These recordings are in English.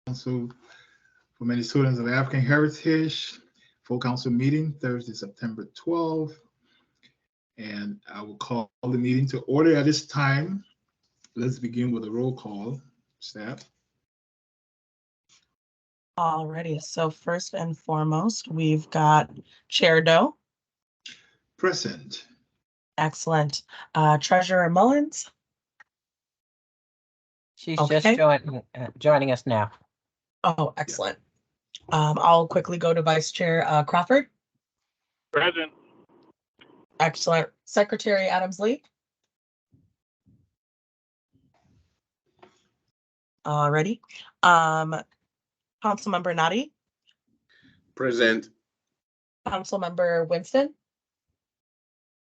Council for Minnesotans of African Heritage, full council meeting Thursday, September 12th. And I will call the meeting to order at this time. Let's begin with a roll call. Staff. Alrighty, so first and foremost, we've got Chair Doe. Present. Excellent. Treasurer Mullins. She's Okay. just joining us now. Oh, excellent. I'll quickly go to Vice Chair Crawford. Present. Excellent. Secretary Adams-Lee. Alrighty. Councilmember Nadi. Present. Councilmember Winston.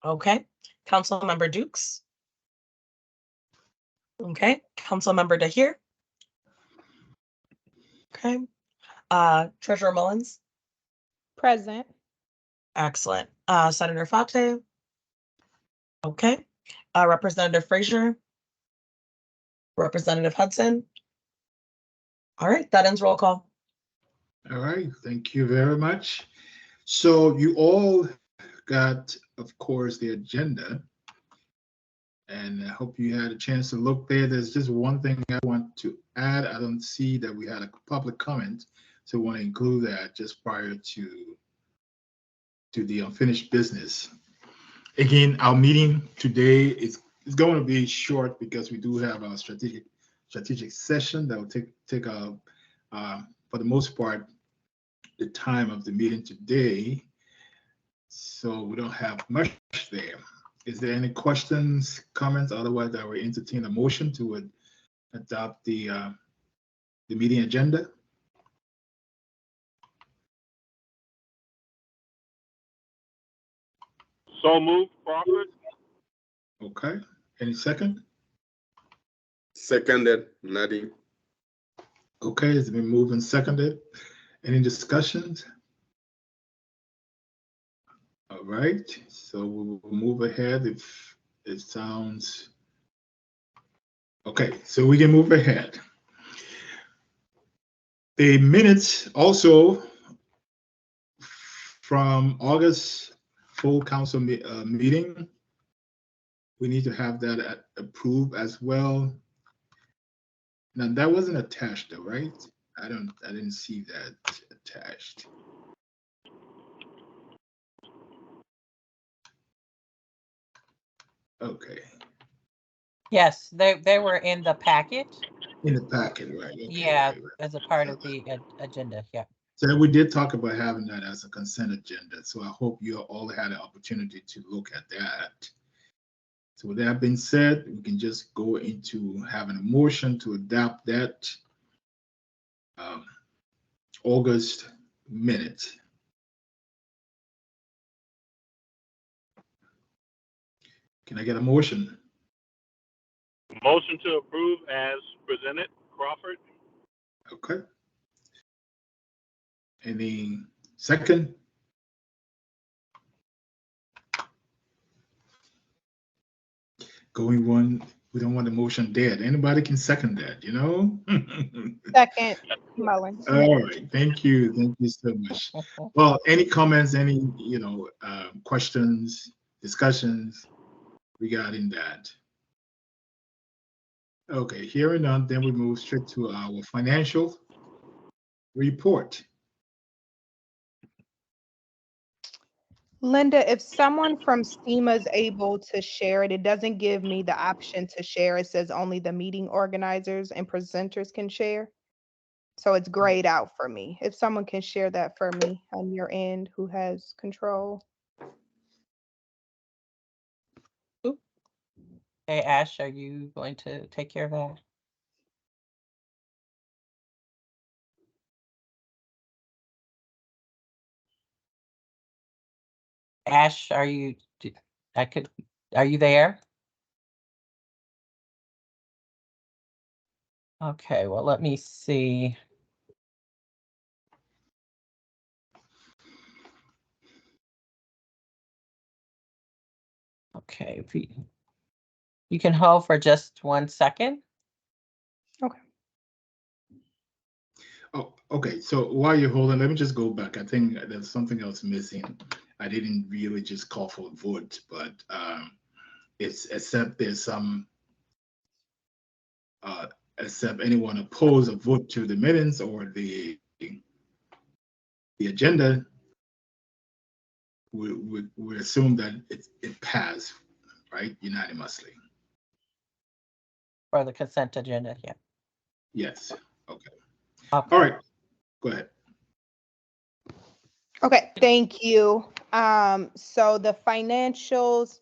Okay. Councilmember Dukes. Okay. Councilmember Dahir. Okay. Treasurer Mullins. Present. Excellent. Senator Fate. Okay. Representative Frazier. Representative Hudson. All right, that ends roll call. All right, thank you very much. So you all got, of course, the agenda. And I hope you had a chance to look there. There's just one thing I want to add. I don't see that we had a public comment, so I want to include that just prior to the unfinished business. Again, our meeting today is going to be short because we do have a strategic session that will take for the most part the time of the meeting today. So we don't have much there. Is there any questions, comments? Otherwise, I will entertain a motion to adopt the meeting agenda. So moved, Crawford. Okay. Any second? Seconded, Nadi. Okay, it's been moved and seconded. Any discussions? All right, so we'll move ahead if it sounds okay. So we can move ahead. The minutes also from August full council meeting, we need to have that approved as well. Now that wasn't attached though, right? I didn't see that attached. Okay. Yes, they were in the packet. In the packet, right? Okay, Yeah, right. as a part of the agenda. Yeah. So we did talk about having that as a consent agenda. So I hope you all had an opportunity to look at that. So with that being said, we can just go into having a motion to adopt that August minute. Can I get a motion? Motion to approve as presented, Crawford. Okay. Any second? Going one, we don't want the motion dead. Anybody can second that, you know? Second, Mullins. All right, thank you so much. Well, any comments, any questions, discussions regarding that? Okay, hearing none, then we move straight to our financial report. Linda, if someone from SEMA is able to share it, it doesn't give me the option to share. It says only the meeting organizers and presenters can share. So it's grayed out for me. If someone can share that for me on your end, who has control. Hey, Ash, are you going to take care of that? Ash, are you there? Okay, well, let me see. Okay, if you can hold for just 1 second. Okay. Okay, so while you're holding, let me just go back. I think there's something else missing. I didn't really just call for a vote, but it's except there's some except anyone oppose a vote to the minutes or the agenda, we assume that it passed, right, unanimously. For the consent agenda, yeah. Yes. Okay. Okay. All right. Go ahead. Okay, thank you. So the financials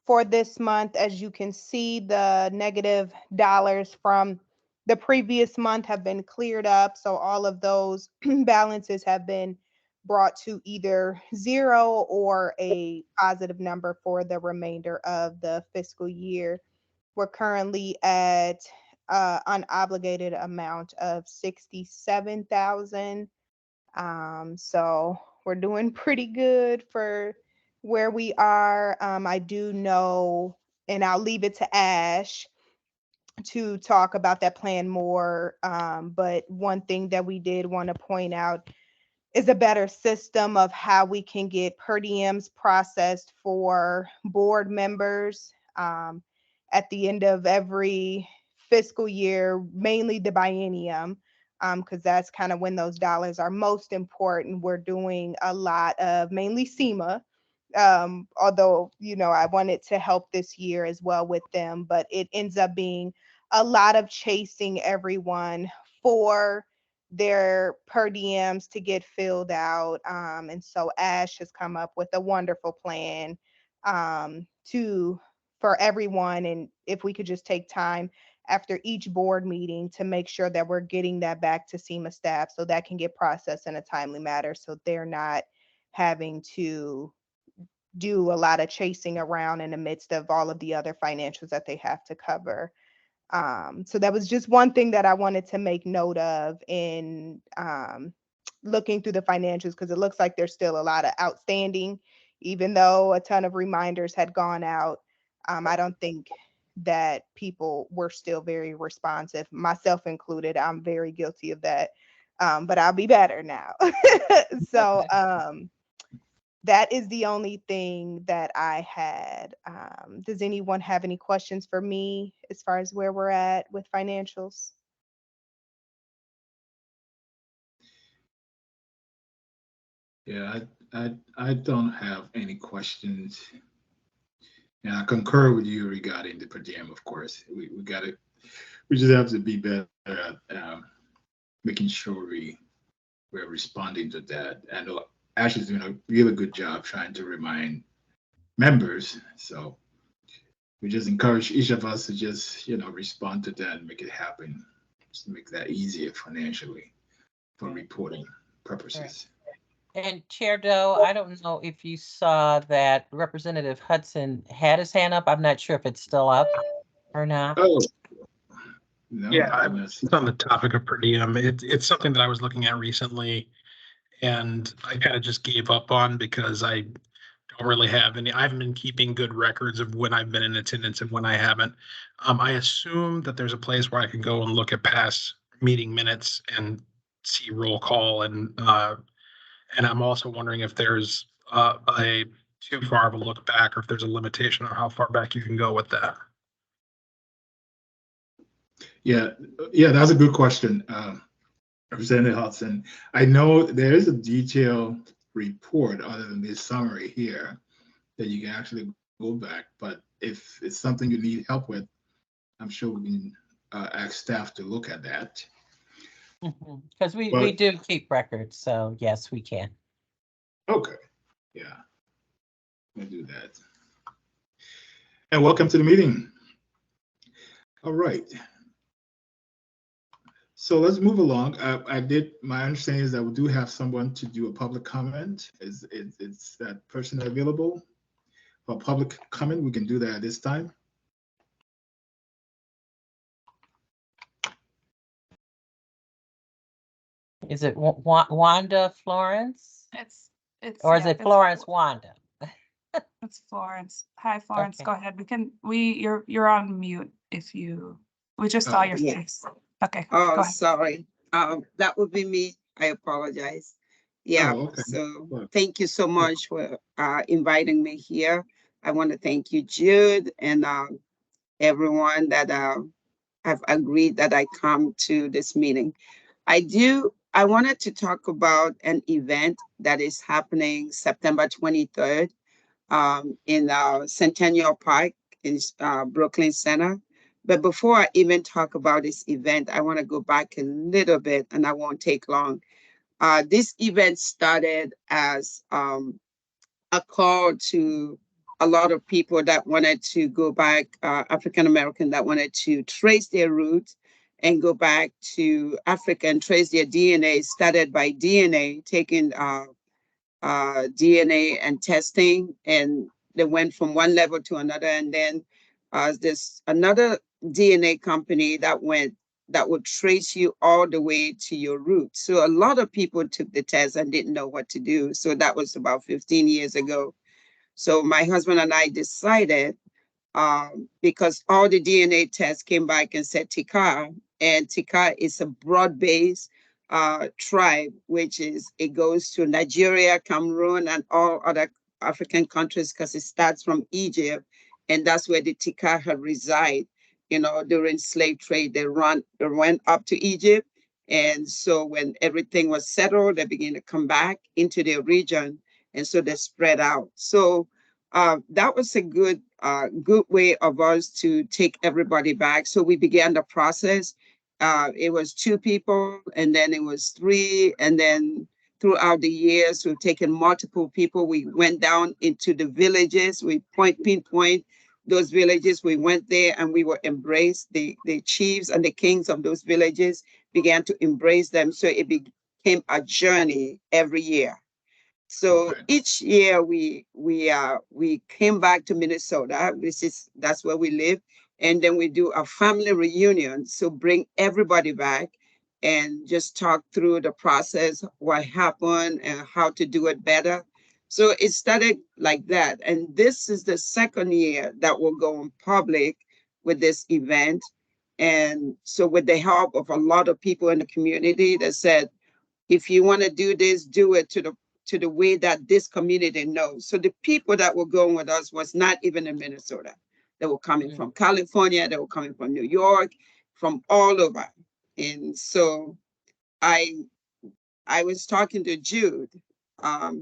for this month, as you can see, the negative dollars from the previous month have been cleared up. So all of those balances have been brought to either zero or a positive number for the remainder of the fiscal year. We're currently at unobligated amount of 67,000. So we're doing pretty good for where we are. I do know, and I'll leave it to Ash to talk about that plan more. But one thing that we did want to point out is a better system of how we can get per diems processed for board members at the end of every fiscal year, mainly the biennium, because that's kind of when those dollars are most important. We're doing a lot of mainly CMAH, although, I wanted to help this year as well with them, but it ends up being a lot of chasing everyone for their per diems to get filled out. And so Ash has come up with a wonderful plan for everyone. And if we could just take time after each board meeting to make sure that we're getting that back to CMAH staff so that can get processed in a timely manner, so they're not having to do a lot of chasing around in the midst of all of the other financials that they have to cover. So that was just one thing that I wanted to make note of in looking through the financials, because it looks like there's still a lot of outstanding, even though a ton of reminders had gone out. I don't think that people were still very responsive, myself included. I'm very guilty of that, but I'll be better now. So that is the only thing that I had. Does anyone have any questions for me as far as where we're at with financials? Yeah, I don't have any questions. And I concur with you regarding the per diem, of course. We just have to be better at making sure we're responding to that. And Ash is doing a really good job trying to remind members. So we just encourage each of us to just, respond to that and make it happen. Just to make that easier financially for reporting purposes. And Chair Doe, I don't know if you saw that Representative Hudson had his hand up. I'm not sure if it's still up or not. Oh, no, Yeah, it's on the topic of per diem. It's something that I was looking at recently, and I kind of just gave up on because I don't really have any. I haven't been keeping good records of when I've been in attendance and when I haven't. I assume that there's a place where I can go and look at past meeting minutes and see roll call, and I'm also wondering if there's a too far of a look back, or if there's a limitation on how far back you can go with that. Yeah, that's a good question, Representative Hudson. I know there is a detailed report other than this summary here that you can actually go back, but if it's something you need help with, I'm sure we can ask staff to look at that. Because we do keep records, so yes, we can. Okay, yeah, we'll do that. And welcome to the meeting. All right. So let's move along. My understanding is that we do have someone to do a public comment. Is that person available for public comment? We can do that at this time. Is it Wanda Florence? It's Or is yeah, it Florence Wanda? It's Florence. Hi, Florence. Okay. Go ahead. You're on mute we just saw your yeah. face. Okay. Oh, go ahead. sorry. That would be me. I apologize. Yeah, Oh, okay. so Well, thank you so much for inviting me here. I want to thank you, Jude, and everyone that have agreed that I come to this meeting. I wanted to talk about an event that is happening September 23rd in Centennial Park in Brooklyn Center. But before I even talk about this event, I want to go back a little bit, and I won't take long. This event started as a call to a lot of people that wanted to go back, African American that wanted to trace their roots and go back to Africa and trace their DNA, started by DNA, taking DNA and testing, and they went from one level to another. And then there's another DNA company that would trace you all the way to your roots. So a lot of people took the test and didn't know what to do. So that was about 15 years ago. So my husband and I decided, because all the DNA tests came back and said Tika, and Tika is a broad-based tribe, which is, it goes to Nigeria, Cameroon, and all other African countries because it starts from Egypt, and that's where the Tika had reside. You know, during slave trade, they went up to Egypt, and so when everything was settled, they began to come back into the region, and so they spread out. So that was a good way of us to take everybody back. So we began the process. It was 2 people, and then it was 3, and then throughout the years, we've taken multiple people. We went down into the villages. We pinpoint those villages. We went there and we were embraced. The chiefs and the kings of those villages began to embrace them. So it became a journey every year. So okay. each year we came back to Minnesota. That's where we live, and then we do a family reunion. So bring everybody back and just talk through the process, what happened, and how to do it better. So it started like that, and this is the second year that we'll go in public with this event. And so with the help of a lot of people in the community that said, if you want to do this, do it to the way that this community knows. So the people that were going with us was not even in Minnesota. They were coming from California, they were coming from New York, from all over. And so I was talking to Jude.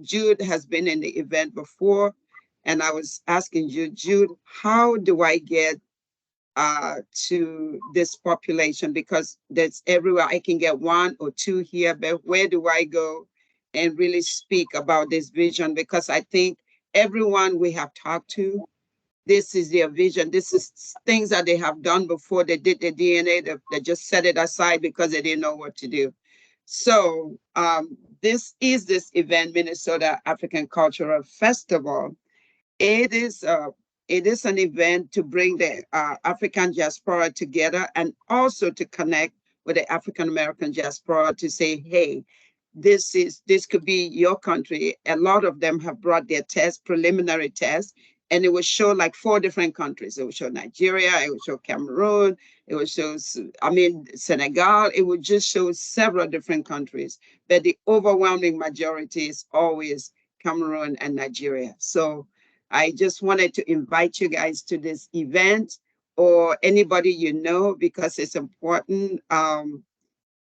Jude has been in the event before, and I was asking Jude, how do I get to this population, because that's everywhere. I can get 1 or 2 here, but where do I go and really speak about this vision? Because I think everyone we have talked to, this is their vision. This is things that they have done before they did the DNA. They just set it aside because they didn't know what to do. So this event, Minnesota African Cultural Festival. It is an event to bring the African diaspora together, and also to connect with the African American diaspora to say, hey, this could be your country. A lot of them have brought their preliminary tests, and it will show like 4 different countries. It will show Nigeria, it will show Cameroon, it will show, Senegal. It will just show several different countries, but the overwhelming majority is always Cameroon and Nigeria. So I just wanted to invite you guys to this event, or anybody you know, because it's important.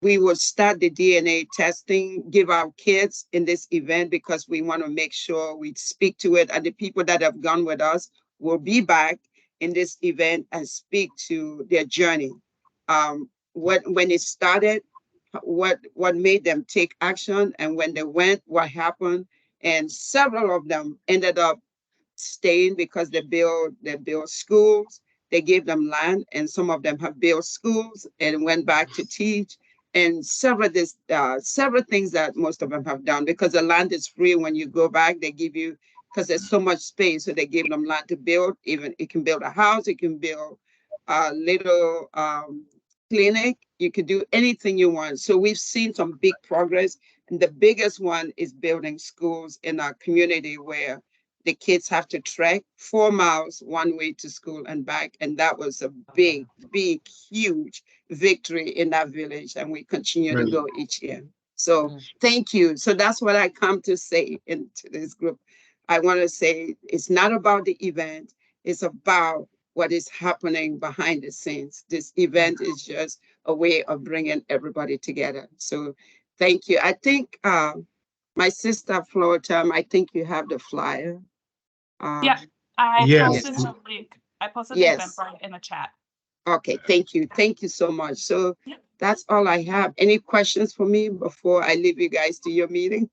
We will start the DNA testing, give our kids in this event, because we want to make sure we speak to it. And the people that have gone with us will be back in this event and speak to their journey. When it started, what made them take action, and when they went, what happened. And several of them ended up staying because they build schools. They gave them land, and some of them have built schools and went back to teach. And several things that most of them have done, because the land is free when you go back. They give you, because there's so much space, so they gave them land to build. Even it can build a house, it can build a little clinic. You can do anything you want. So we've seen some big progress, and the biggest one is building schools in our community where the kids have to trek 4 miles one way to school and back. And that was a big, huge victory in that village. And we continue to Right. go each year. So Mm. thank you. So that's what I come to say into this group. I want to say it's not about the event, it's about what is happening behind the scenes. This event is just a way of bringing everybody together. So thank you. I think my sister Florida, I think you have the flyer. Yeah, I Yes. posted the link. I posted the Yes. Eventbrite in the chat. Okay, thank you. Thank you so much. So Yeah. that's all I have. Any questions for me before I leave you guys to your meeting?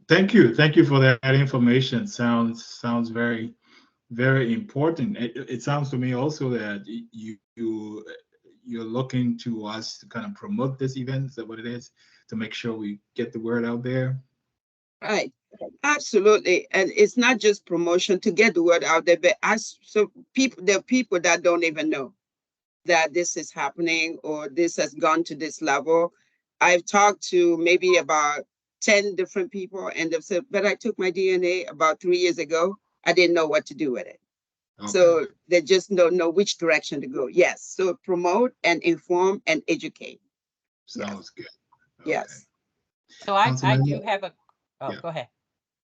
Thank you. Thank you for that information. Sounds very, very important. It sounds to me also that you're looking to us to kind of promote this event. Is that what it is? To make sure we get the word out there. Right. Absolutely. And it's not just promotion to get the word out there, but as so people, there are people that don't even know that this is happening or this has gone to this level. I've talked to maybe about 10 different people and they've said, but I took my DNA about 3 years ago. I didn't know what to do with it. Okay. So they just don't know which direction to go. Yes. So promote and inform and educate. Sounds good. Okay. Yes. So I Councilmember? do have a, oh, Yeah. go ahead.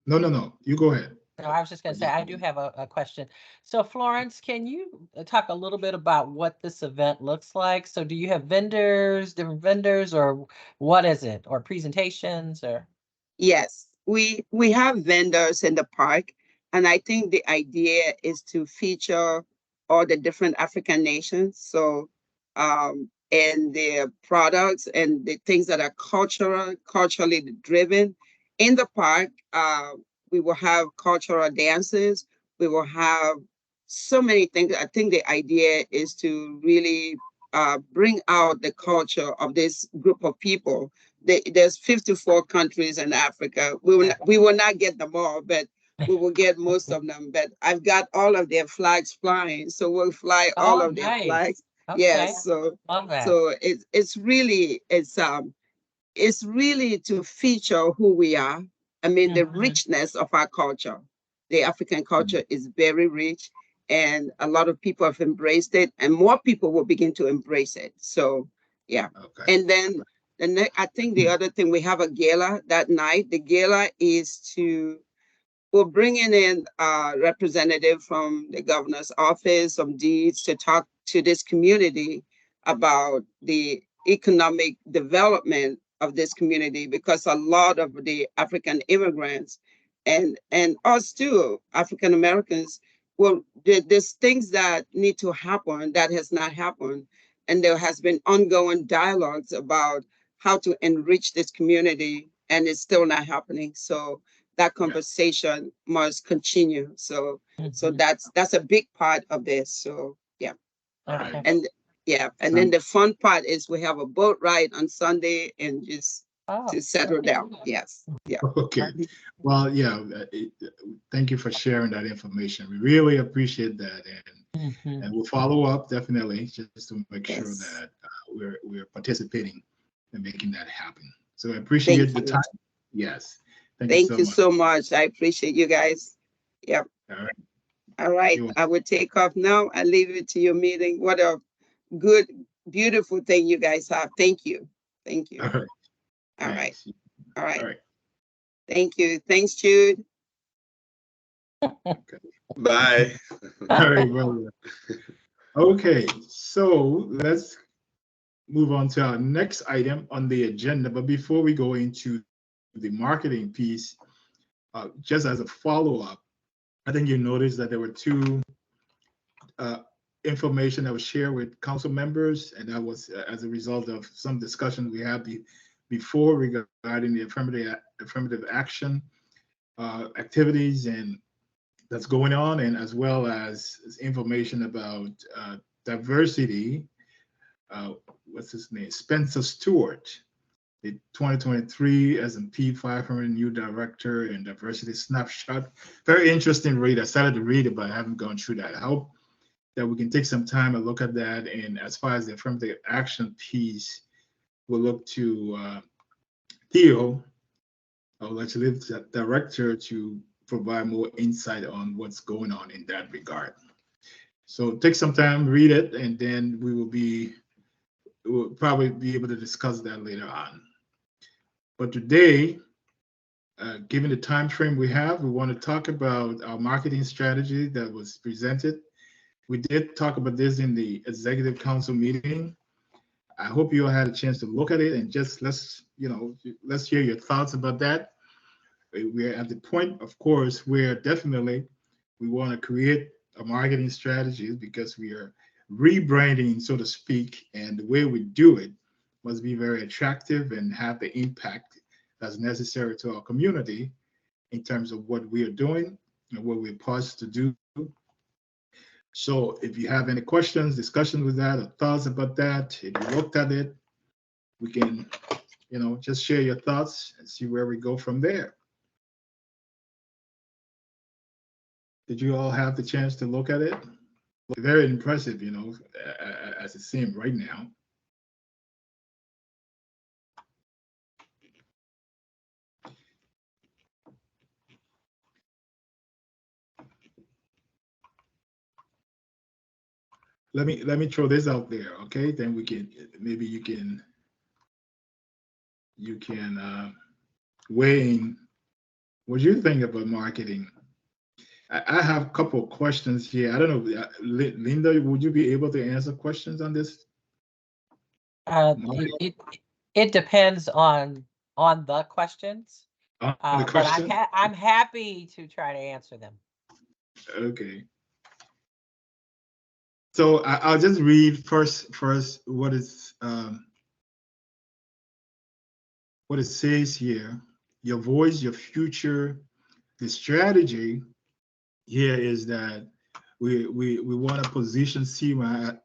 No. You go ahead. No, I was just going to say, I do have a question. So Florence, can you talk a little bit about what this event looks like? So do you have vendors, different vendors, or what is it? Or presentations or? Yes, we have vendors in the park, and I think the idea is to feature all the different African nations. So, and their products and the things that are culturally driven in the park. We will have cultural dances. We will have so many things. I think the idea is to really bring out the culture of this group of people. There's 54 countries in Africa. We will not get them all, but we will get most of them. But I've got all of their flags flying, so we'll fly all Oh, of their nice. flags. Okay. Yes, so Love that. it's really to feature who we are. I mean, the Mhm. richness of our culture. The African culture is very rich, and a lot of people have embraced it, and more people will begin to embrace it. So, yeah. Okay. And then I think the other thing, we have a gala that night. The gala is we're bringing in a representative from the governor's office, some deeds to talk to this community about the economic development of this community, because a lot of the African immigrants and us too, African Americans, well, there's things that need to happen that has not happened. And there has been ongoing dialogues about how to enrich this community, and it's still not happening. So that conversation must continue. So Mhm. that's a big part of this. So yeah. Okay. And yeah, and then the fun part is we have a boat ride on Sunday and just Oh, to settle down. Yes. Yeah. Okay. Well, yeah. Thank you for sharing that information. We really appreciate that, Mhm. and we'll follow up definitely just to make sure Yes. that we're participating and making that happen. So I appreciate Thank the you. time. Yes. Thank Thank you you so much. so much. I appreciate you guys. Yep. All right. All right. You're I will take off now. I leave it to your meeting. What a good, beautiful thing you guys have. Thank you. Thank you. All right. All right. Thanks. All right. All right. Thank you. Thanks, Jude. Bye. All right. Well, okay. So let's move on to our next item on the agenda. But before we go into the marketing piece, just as a follow-up, I think you noticed that there were two information that was shared with council members, and that was as a result of some discussion we had before regarding the affirmative action activities and that's going on, and as well as information about diversity. What's his name? Spencer Stewart, the 2023 S&P 500 new director and diversity snapshot. Very interesting read. I started to read it, but I haven't gone through that. I hope that we can take some time and look at that. And as far as the affirmative action piece, we'll look to Theo, our legislative director, to provide more insight on what's going on in that regard. So take some time, read it, and then we will be we'll probably be able to discuss that later on. But today, given the time frame we have, we want to talk about our marketing strategy that was presented. We did talk about this in the executive council meeting. I hope you all had a chance to look at it and just let's hear your thoughts about that. We're at the point, of course, where definitely we want to create a marketing strategy because we are rebranding, so to speak, and the way we do it must be very attractive and have the impact that's necessary to our community in terms of what we are doing and what we're supposed to do. So if you have any questions, discussion with that, or thoughts about that, if you looked at it, we can, just share your thoughts and see where we go from there. Did you all have the chance to look at it? Very impressive, as it seems right now. Let me throw this out there, okay? Then we can maybe you can weigh in what you think about marketing. I have a couple of questions here. I don't know, Linda, would you be able to answer questions on this? It depends on the questions. The But question? I'm happy to try to answer them. Okay. So I'll just read first what it says here. Your voice, your future. The strategy here is that we want to position CMAH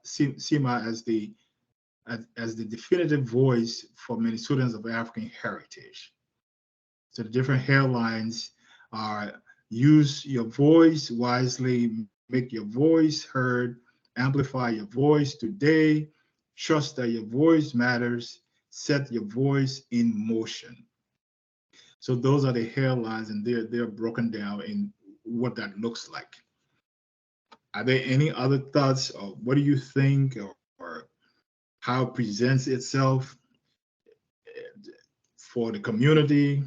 as the definitive voice for Minnesotans of African heritage. So the different headlines are: use your voice wisely, make your voice heard, amplify your voice today, trust that your voice matters, set your voice in motion. So those are the headlines, and they're broken down in what that looks like. Are there any other thoughts, or what do you think, or how it presents itself for the community?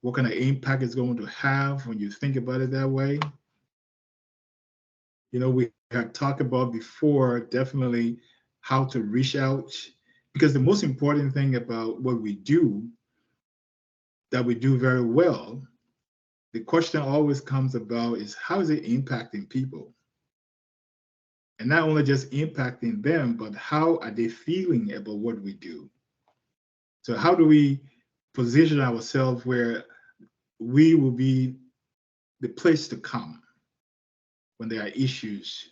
What kind of impact it's going to have when you think about it that way? We have talked about before, definitely how to reach out, because the most important thing about what we do, that we do very well, the question always comes about is how is it impacting people? And not only just impacting them, but how are they feeling about what we do? So how do we position ourselves where we will be the place to come when there are issues?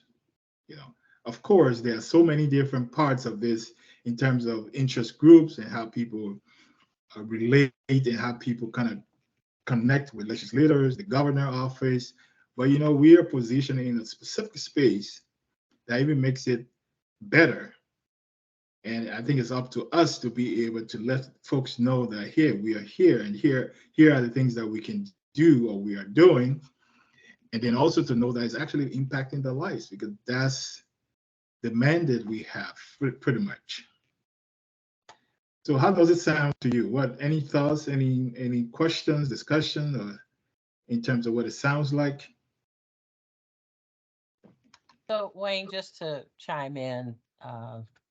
Of course, there are so many different parts of this in terms of interest groups and how people relate and how people kind of connect with legislators, the governor office. But we are positioned in a specific space that even makes it better. And I think it's up to us to be able to let folks know that we are here, and here are the things that we can do or we are doing. And then also to know that it's actually impacting their lives, because that's the mandate we have pretty much. So how does it sound to you? Any thoughts, any questions, discussion, or in terms of what it sounds like? So Wayne, just to chime in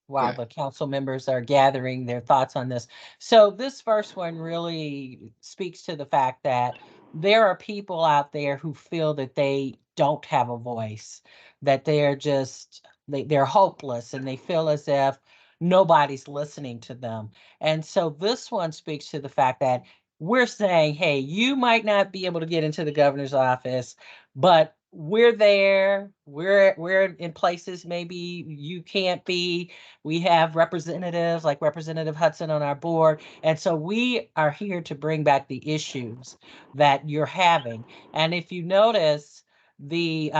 while the council members are gathering their thoughts on this. So this first one really speaks to the fact that there are people out there who feel that they don't have a voice, that they're just, they're hopeless, and they feel as if nobody's listening to them. And so this one speaks to the fact that we're saying, hey, you might not be able to get into the governor's office, but we're there. We're in places maybe you can't be. We have representatives like Representative Hudson on our board, and so we are here to bring back the issues that you're having. And if you notice, the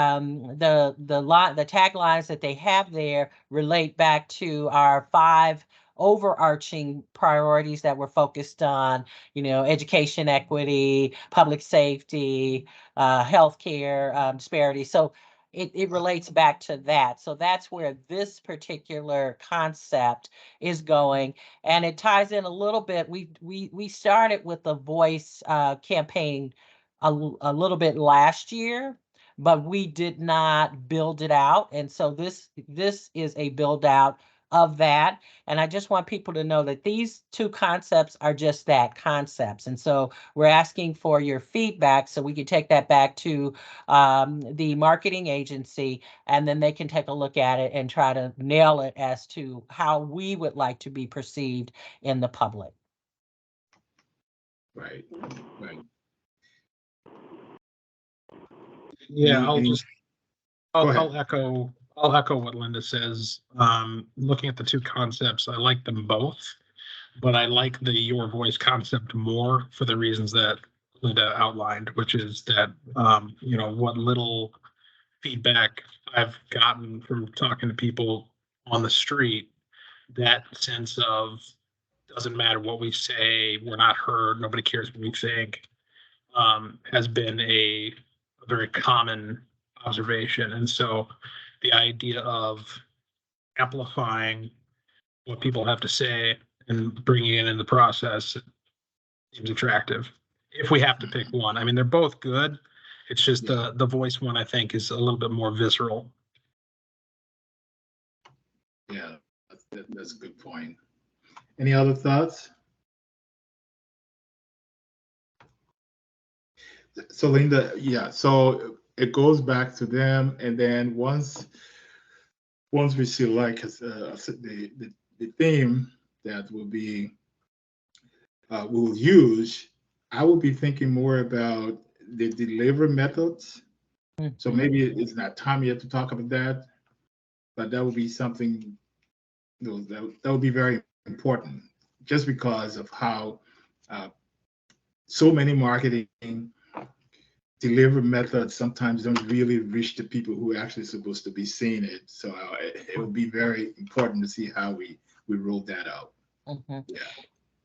taglines that they have there relate back to our 5 overarching priorities that we're focused on, education, equity, public safety, healthcare disparity. So it relates back to that. So that's where this particular concept is going. And it ties in a little bit. We started with the voice campaign a little bit last year, but we did not build it out. And so this is a build out of that. And I just want people to know that these two concepts are just that, concepts. And so we're asking for your feedback so we can take that back to the marketing agency, and then they can take a look at it and try to nail it as to how we would like to be perceived in the public. Right, right. Yeah, Any- Go ahead. I'll echo what Linda says. Looking at the two concepts, I like them both, but I like the your voice concept more for the reasons that Linda outlined, which is that what little feedback I've gotten from talking to people on the street, that sense of doesn't matter what we say, we're not heard, nobody cares what we think, has been a very common observation. And so the idea of amplifying what people have to say and bringing it in the process seems attractive. If we have to pick one, I mean, they're both good. It's just the voice one, I think, is a little bit more visceral. Yeah, that's a good point. Any other thoughts? So Linda, yeah, so it goes back to them, and then once we select the theme that will be we'll use, I will be thinking more about the delivery methods. So maybe it's not time yet to talk about that, but that would be something that would be very important, just because of how so many marketing delivery methods sometimes don't really reach the people who are actually supposed to be seeing it. So it would be very important to see how we roll that out. Yeah.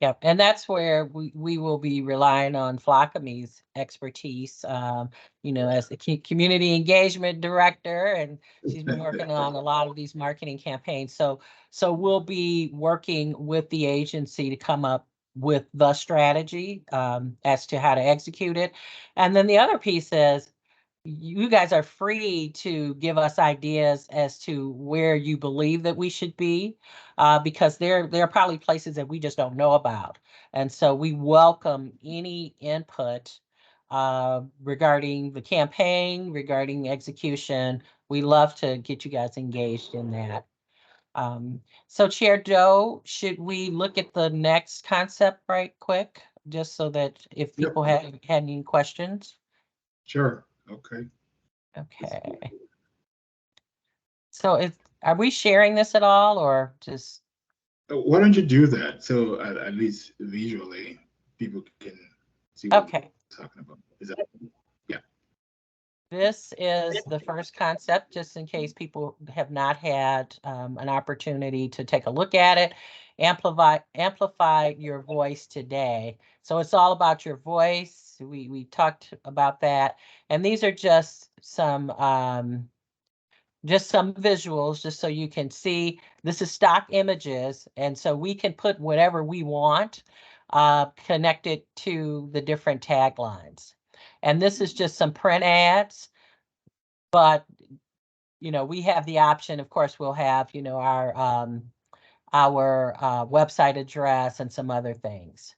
Yep, and that's where we will be relying on Flockami's expertise, as the community engagement director, and she's been working on a lot of these marketing campaigns. So we'll be working with the agency to come up with the strategy as to how to execute it. And then the other piece is, you guys are free to give us ideas as to where you believe that we should be, because there are probably places that we just don't know about. And so we welcome any input regarding the campaign, regarding execution. We love to get you guys engaged in that. So Chair Doe, should we look at the next concept right quick, just so that if people had any questions? Sure. Okay. Okay. So are we sharing this at all, or just? Why don't you do that so at least visually people can see what we're talking about? Is that, yeah. This is the first concept, just in case people have not had an opportunity to take a look at it. Amplify your voice today. So it's all about your voice. We talked about that, and these are just some visuals, just so you can see. This is stock images, and so we can put whatever we want connected to the different taglines. And this is just some print ads, but we have the option. Of course, we'll have our website address and some other things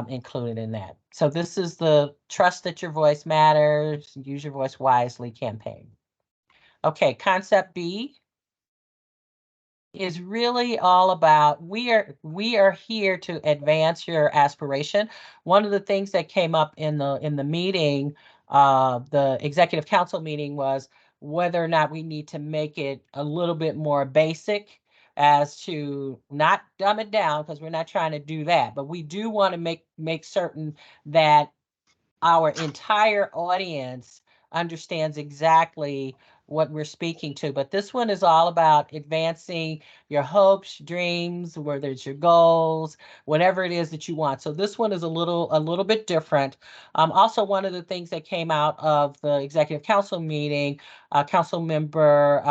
included in that. So this is the Trust That Your Voice Matters, Use Your Voice Wisely campaign. Okay, concept B is really all about, we are here to advance your aspiration. One of the things that came up in the meeting, the executive council meeting, was whether or not we need to make it a little bit more basic, as to not dumb it down, because we're not trying to do that, but we do want to make certain that our entire audience understands exactly what we're speaking to. But this one is all about advancing your hopes, dreams, whether it's your goals, whatever it is that you want. So this one is a little bit different. Also, one of the things that came out of the executive council meeting, council member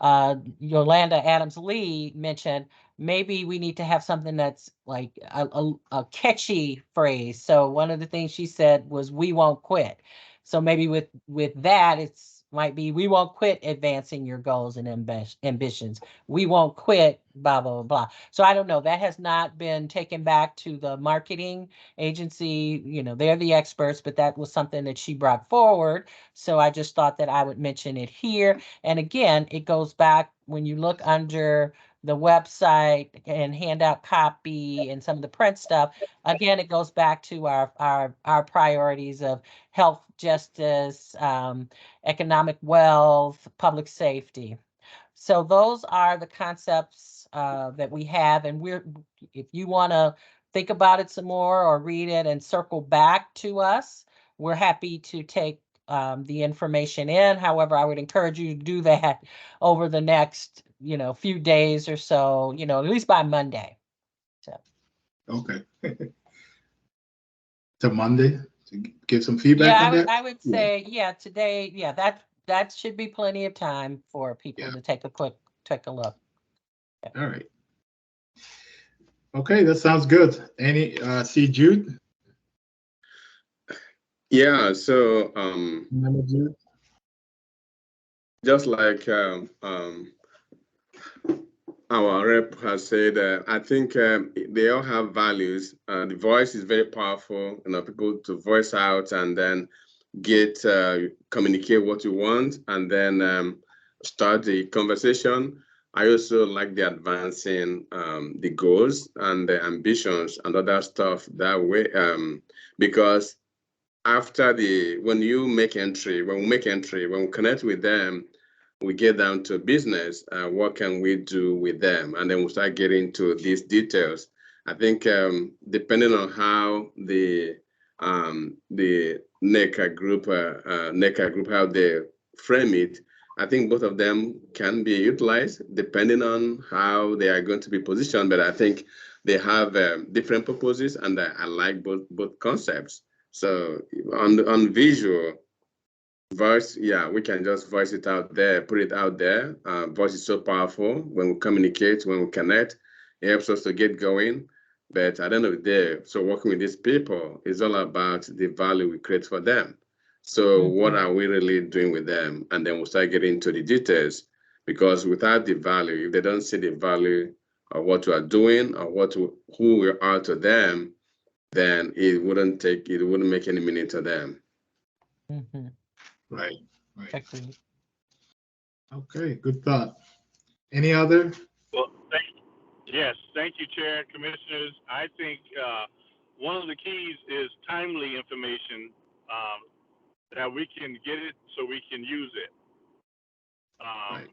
Yolanda Adams-Lee mentioned maybe we need to have something that's like a catchy phrase. So one of the things she said was, "We won't quit." So maybe with that, it's might be, "We won't quit advancing your goals and ambitions. We won't quit blah, blah, blah." So I don't know. That has not been taken back to the marketing agency. You know, they're the experts, but that was something that she brought forward. So I just thought that I would mention it here. And again, it goes back when you look under the website and handout copy and some of the print stuff. Again, it goes back to our priorities of health, justice, economic wealth, public safety. So those are the concepts that we have. And if you want to think about it some more or read it and circle back to us, we're happy to take the information in. However, I would encourage you to do that over the next, few days or so, at least by Monday. So. Okay. To Monday to give some feedback on that? I would say, today, that should be plenty of time for people to take a look. Yeah. All right. Okay, that sounds good. Any, see Jude? Yeah, so Remember Jude? just like our rep has said, I think they all have values. The voice is very powerful, people to voice out and then communicate what you want and then start the conversation. I also like the advancing the goals and the ambitions and other stuff that way, because after when we make entry, when we connect with them, we get down to business. What can we do with them? And then we'll start getting to these details. I think depending on how the NECA group, how they frame it, I think both of them can be utilized depending on how they are going to be positioned. But I think they have different purposes, and I like both concepts. So on visual, voice, we can just voice it out there, put it out there. Voice is so powerful when we communicate, when we connect. It helps us to get going. But at the end of the day, so working with these people is all about the value we create for them. So what are we really doing with them? And then we'll start getting into the details. Because without the value, if they don't see the value of what we are doing or who we are to them, then it wouldn't make any meaning to them. Mm-hmm. Right. Agreed. Okay, good thought. Any other? Well, thank you, Chair and Commissioners. I think one of the keys is timely information, that we can get it so we can use it. Right.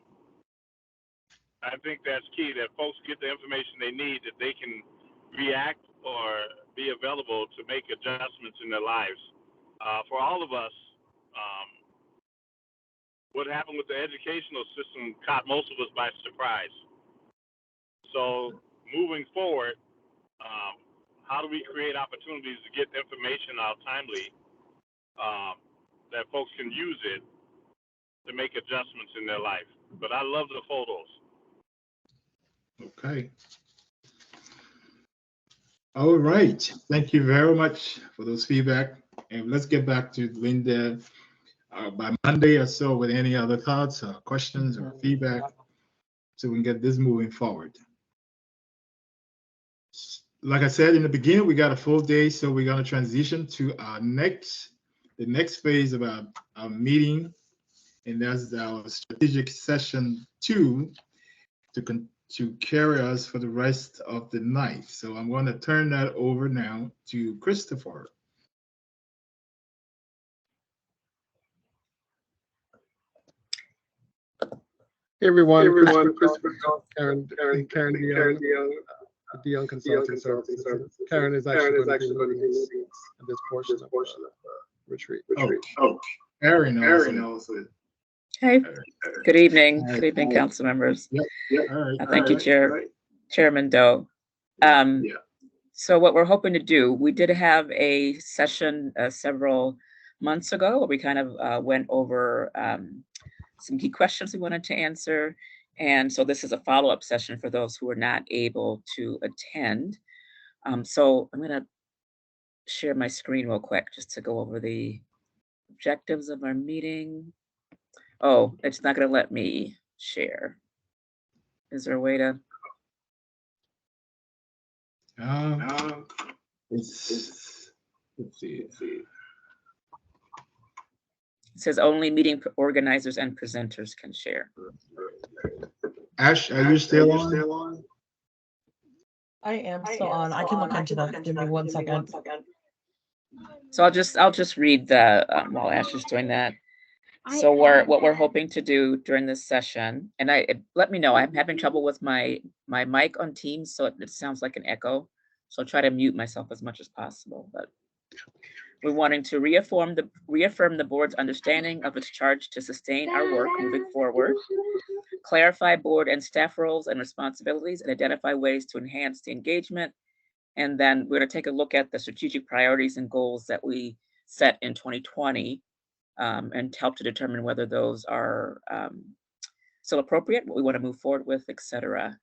I think that's key, that folks get the information they need, that they can react or be available to make adjustments in their lives. For all of us, what happened with the educational system caught most of us by surprise. So moving forward, how do we create opportunities to get information out timely, that folks can use it to make adjustments in their life? But I love the photos. Okay. All right. Thank you very much for those feedback. And let's get back to Linda by Monday or so with any other thoughts or questions or feedback so we can get this moving forward. Like I said in the beginning, we got a full day, so we're going to transition to the next phase of our meeting, and that's our strategic session 2 to carry us for the rest of the night. So I'm going to turn that over now to Christopher. Hey everyone, Christopher Karen Dion Consulting Services. Karen is actually going to be leading this portion of the retreat. Oh, Karen also. Okay. Good evening. All right. Good evening, council members. Yep. All right. Thank you, Chairman Doe. So what we're hoping to do, we did have a session several months ago where we kind of went over some key questions we wanted to answer. And so this is a follow-up session for those who are not able to attend. So I'm going to share my screen real quick just to go over the objectives of our meeting. Oh, it's not going to let me share. Is there a way to? Let's see. It says only meeting organizers and presenters can share. Ash, are you still on? I am still on. I can look into that. Give me 1 second. So I'll just read the while Ash is doing that. So what we're hoping to do during this session, and let me know, I'm having trouble with my mic on Teams, so it sounds like an echo. So I'll try to mute myself as much as possible. But we're wanting to reaffirm the board's understanding of its charge to sustain our work moving forward, clarify board and staff roles and responsibilities, and identify ways to enhance the engagement. And then we're going to take a look at the strategic priorities and goals that we set in 2020 and help to determine whether those are still appropriate, what we want to move forward with, et cetera.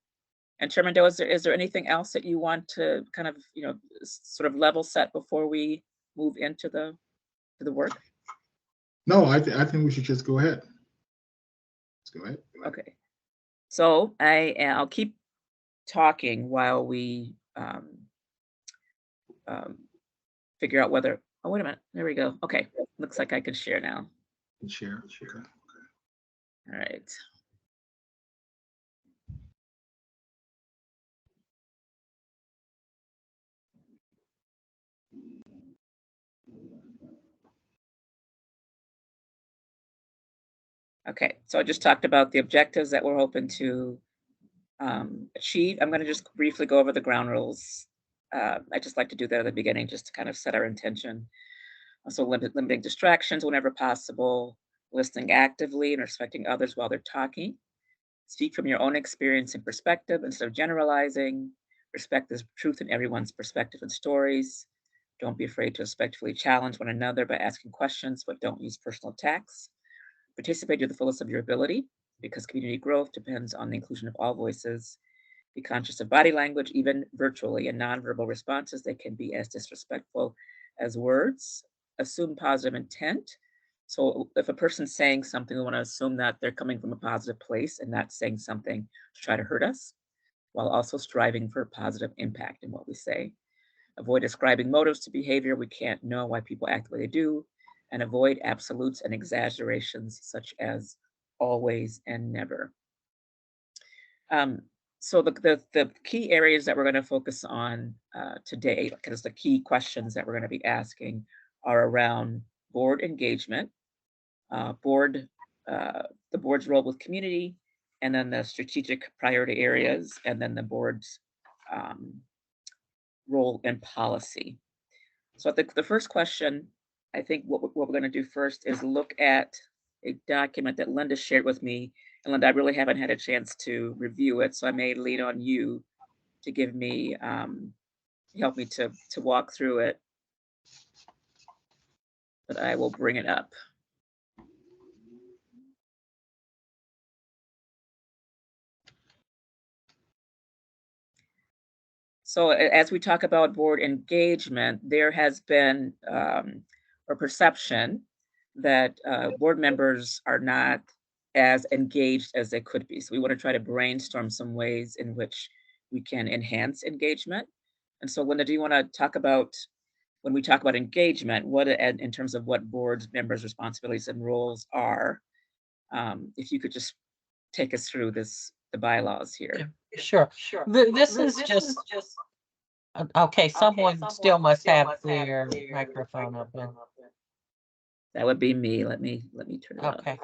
And Chairman Doe, is there anything else that you want to kind of, sort of level set before we move into the work? No, I think we should just go ahead. Let's go ahead. Okay. So I'll keep talking while we figure out whether. Oh, wait a minute. There we go. Okay. Looks like I can share now. Share. Okay. All right. Okay, so I just talked about the objectives that we're hoping to achieve. I'm going to just briefly go over the ground rules. I just like to do that at the beginning just to kind of set our intention. Also limiting distractions whenever possible, listening actively and respecting others while they're talking. Speak from your own experience and perspective instead of generalizing. Respect the truth in everyone's perspective and stories. Don't be afraid to respectfully challenge one another by asking questions, but don't use personal attacks. Participate to the fullest of your ability because community growth depends on the inclusion of all voices. Be conscious of body language, even virtually, and nonverbal responses that can be as disrespectful as words. Assume positive intent. So if a person's saying something, we want to assume that they're coming from a positive place and not saying something to try to hurt us, while also striving for positive impact in what we say. Avoid ascribing motives to behavior. We can't know why people act the way they do. And avoid absolutes and exaggerations such as always and never. So the key areas that we're going to focus on today, because the key questions that we're going to be asking are around board engagement, the board's role with community, and then the strategic priority areas, and then the board's role and policy. So I think the first question, I think what we're going to do first is look at a document that Linda shared with me. And Linda, I really haven't had a chance to review it, so I may lean on you to give me, help me to walk through it. But I will bring it up. So as we talk about board engagement, there has been a perception that board members are not as engaged as they could be. So we want to try to brainstorm some ways in which we can enhance engagement. And so Linda, do you want to talk about, when we talk about engagement, what in terms of what board members' responsibilities and roles are, if you could just take us through the bylaws here. Sure. This is just okay. Someone still must have their microphone open. That would be me. Let me turn it on. Okay.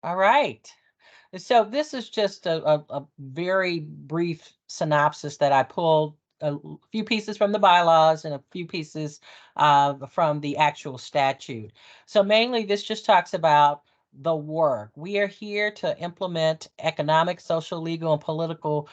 All right. So this is just a very brief synopsis that I pulled a few pieces from the bylaws and a few pieces from the actual statute. So mainly this just talks about the work. We are here to implement economic, social, legal, and political